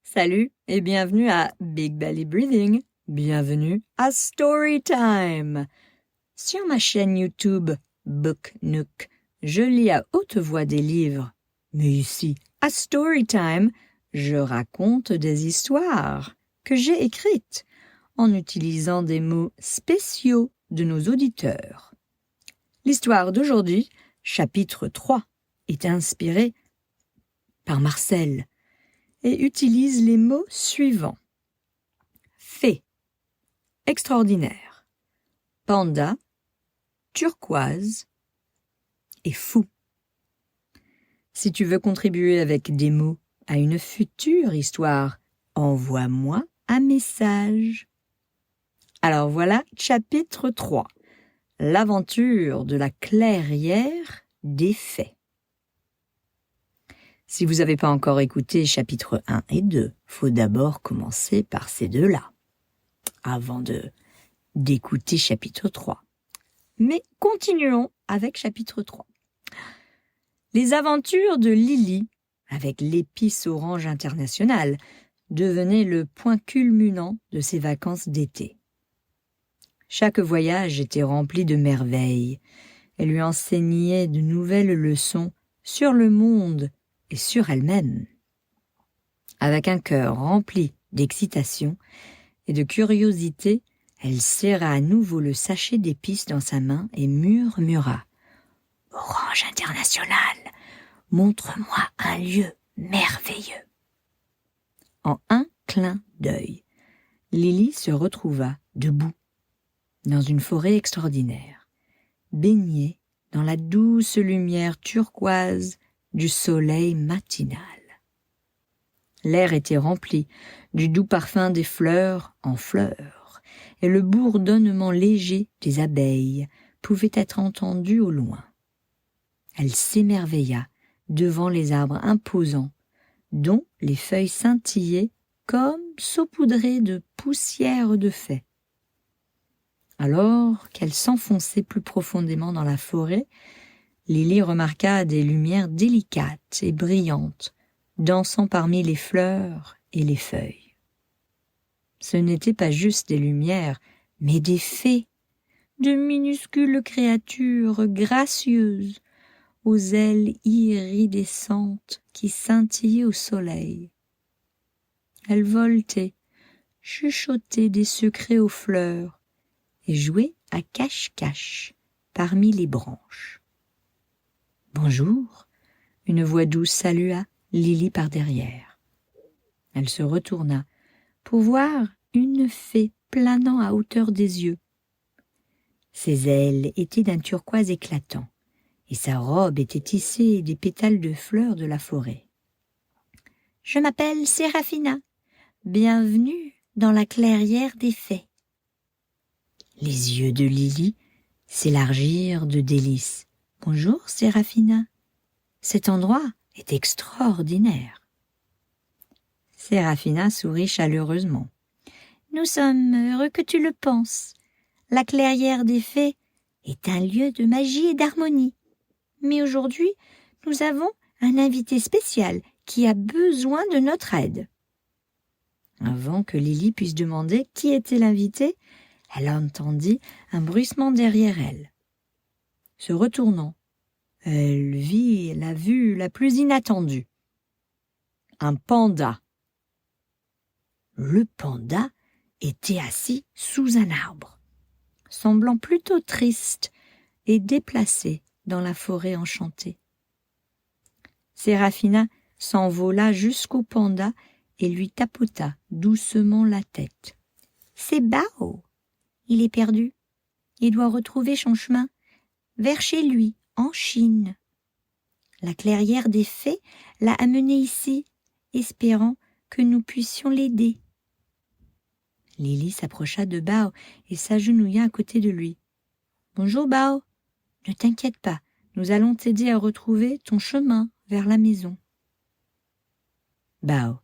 Salut et bienvenue à Big Belly Breathing. Bienvenue à Storytime. Sur ma chaîne YouTube Book Nook, je lis à haute voix des livres. Mais ici, à Storytime, je raconte des histoires que j'ai écrites en utilisant des mots spéciaux de nos auditeurs. L'histoire d'aujourd'hui, chapitre 3, est inspirée par Marcel et utilise les mots suivants. Fée, extraordinaire, panda, turquoise et fou. Si tu veux contribuer avec des mots à une future histoire, envoie-moi un message. Alors voilà, chapitre 3, l'aventure de la clairière des fées. Si vous n'avez pas encore écouté chapitres 1 et 2, faut d'abord commencer par ces deux-là, avant d'écouter chapitre 3. Mais continuons avec chapitre 3. Les aventures de Lily, avec l'épice orange internationale, devenaient le point culminant de ses vacances d'été. Chaque voyage était rempli de merveilles. Elle lui enseignait de nouvelles leçons sur le monde et sur elle-même. Avec un cœur rempli d'excitation et de curiosité, elle serra à nouveau le sachet d'épices dans sa main et murmura « Orange international, montre-moi un lieu merveilleux !» En un clin d'œil, Lily se retrouva debout dans une forêt extraordinaire, baignée dans la douce lumière turquoise du soleil matinal. L'air était rempli du doux parfum des fleurs en fleurs, et le bourdonnement léger des abeilles pouvait être entendu au loin. Elle s'émerveilla devant les arbres imposants, dont les feuilles scintillaient comme saupoudrées de poussière de fée. Alors qu'elle s'enfonçait plus profondément dans la forêt, Lily remarqua des lumières délicates et brillantes, dansant parmi les fleurs et les feuilles. Ce n'étaient pas juste des lumières, mais des fées, de minuscules créatures gracieuses, aux ailes iridescentes qui scintillaient au soleil. Elles voletaient, chuchotaient des secrets aux fleurs et jouaient à cache-cache parmi les branches. « Bonjour !» une voix douce salua Lily par derrière. Elle se retourna pour voir une fée planant à hauteur des yeux. Ses ailes étaient d'un turquoise éclatant et sa robe était tissée des pétales de fleurs de la forêt. « Je m'appelle Séraphina. Bienvenue dans la clairière des fées. » Les yeux de Lily s'élargirent de délices. « Bonjour, Séraphina. Cet endroit est extraordinaire. » Séraphina sourit chaleureusement. « Nous sommes heureux que tu le penses. La clairière des fées est un lieu de magie et d'harmonie. Mais aujourd'hui, nous avons un invité spécial qui a besoin de notre aide. » Avant que Lily puisse demander qui était l'invité, elle entendit un bruissement derrière elle. Se retournant, elle vit la vue la plus inattendue. Un panda. Le panda était assis sous un arbre, semblant plutôt triste et déplacé dans la forêt enchantée. Séraphina s'envola jusqu'au panda et lui tapota doucement la tête. « C'est Bao. Il est perdu. Il doit retrouver son chemin vers chez lui, en Chine. La clairière des fées l'a amené ici, espérant que nous puissions l'aider. » Lily s'approcha de Bao et s'agenouilla à côté de lui. « Bonjour Bao. Ne t'inquiète pas, nous allons t'aider à retrouver ton chemin vers la maison. » Bao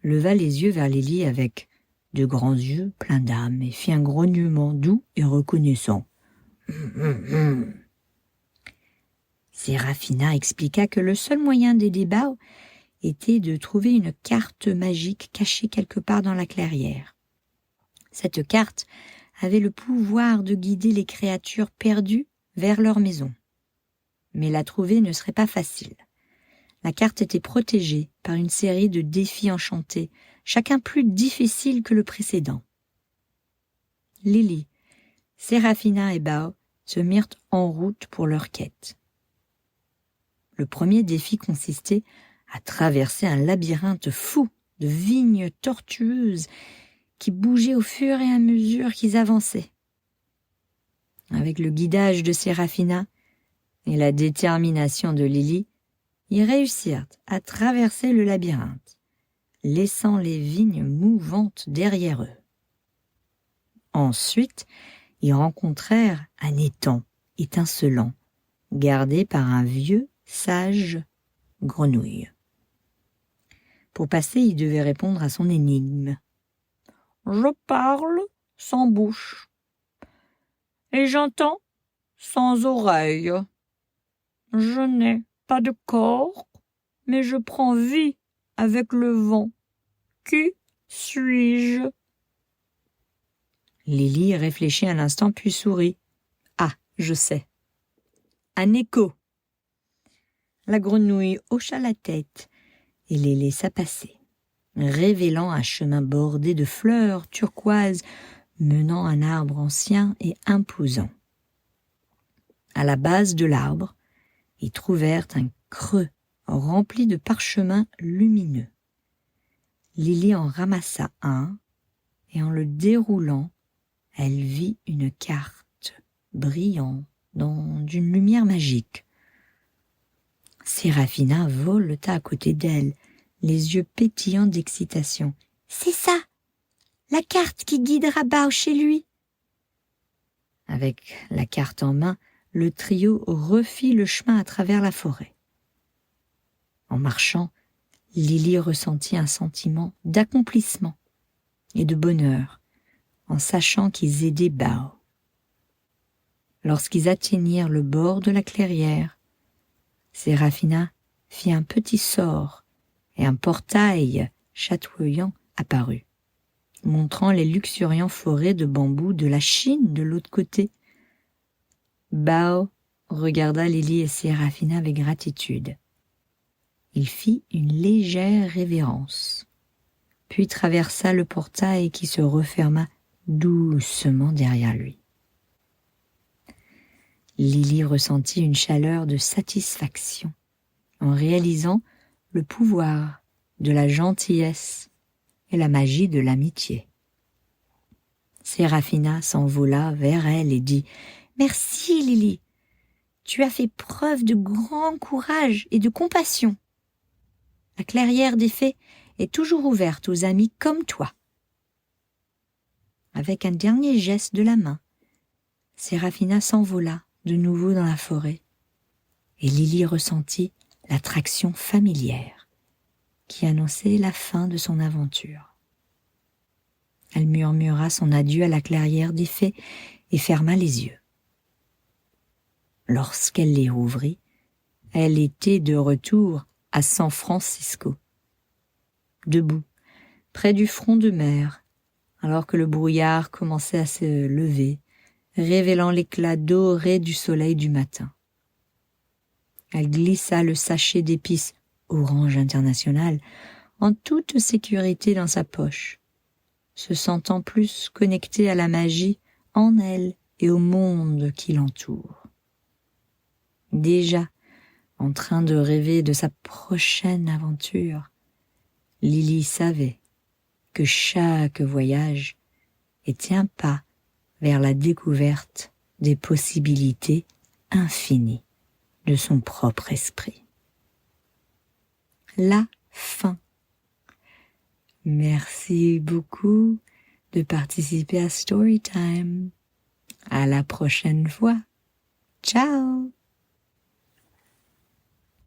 leva les yeux vers Lily avec de grands yeux pleins d'âme et fit un grognement doux et reconnaissant. Séraphina expliqua que le seul moyen d'aider Bao était de trouver une carte magique cachée quelque part dans la clairière. Cette carte avait le pouvoir de guider les créatures perdues vers leur maison. Mais la trouver ne serait pas facile. La carte était protégée par une série de défis enchantés, chacun plus difficile que le précédent. Lily, Seraphina et Bao se mirent en route pour leur quête. Le premier défi consistait à traverser un labyrinthe fou de vignes tortueuses qui bougeaient au fur et à mesure qu'ils avançaient. Avec le guidage de Seraphina et la détermination de Lily, ils réussirent à traverser le labyrinthe, laissant les vignes mouvantes derrière eux. Ensuite, ils rencontrèrent un étang étincelant, gardé par un vieux sage grenouille. Pour passer, ils devaient répondre à son énigme. « Je parle sans bouche, et j'entends sans oreille. Je n'ai pas de corps, mais je prends vie avec le vent. Qui suis-je » Lily réfléchit un instant puis sourit. « Ah, je sais. Un écho. » La grenouille hocha la tête et les laissa passer, révélant un chemin bordé de fleurs turquoises menant à un arbre ancien et imposant. À la base de l'arbre, ils trouvèrent un creux rempli de parchemins lumineux. Lily en ramassa un et en le déroulant, elle vit une carte brillant dans une lumière magique. Seraphina voleta à côté d'elle, les yeux pétillants d'excitation. « C'est ça, la carte qui guidera Bao chez lui !» Avec la carte en main, le trio refit le chemin à travers la forêt. En marchant, Lily ressentit un sentiment d'accomplissement et de bonheur en sachant qu'ils aidaient Bao. Lorsqu'ils atteignirent le bord de la clairière, Seraphina fit un petit sort et un portail chatoyant apparut, montrant les luxuriantes forêts de bambous de la Chine de l'autre côté. Bao regarda Lily et Seraphina avec gratitude. Il fit une légère révérence, puis traversa le portail qui se referma doucement derrière lui. Lily ressentit une chaleur de satisfaction en réalisant le pouvoir de la gentillesse et la magie de l'amitié. Seraphina s'envola vers elle et dit « Merci Lily, tu as fait preuve de grand courage et de compassion. La clairière des fées est toujours ouverte aux amis comme toi. » Avec un dernier geste de la main, Seraphina s'envola de nouveau dans la forêt, et Lily ressentit l'attraction familière qui annonçait la fin de son aventure. Elle murmura son adieu à la clairière des fées et ferma les yeux. Lorsqu'elle les rouvrit, elle était de retour à San Francisco, debout, près du front de mer, alors que le brouillard commençait à se lever, révélant l'éclat doré du soleil du matin. Elle glissa le sachet d'épices Orange International en toute sécurité dans sa poche, se sentant plus connectée à la magie en elle et au monde qui l'entoure. Déjà, en train de rêver de sa prochaine aventure, Lily savait que chaque voyage était un pas vers la découverte des possibilités infinies de son propre esprit. La fin. Merci beaucoup de participer à Storytime. À la prochaine fois. Ciao!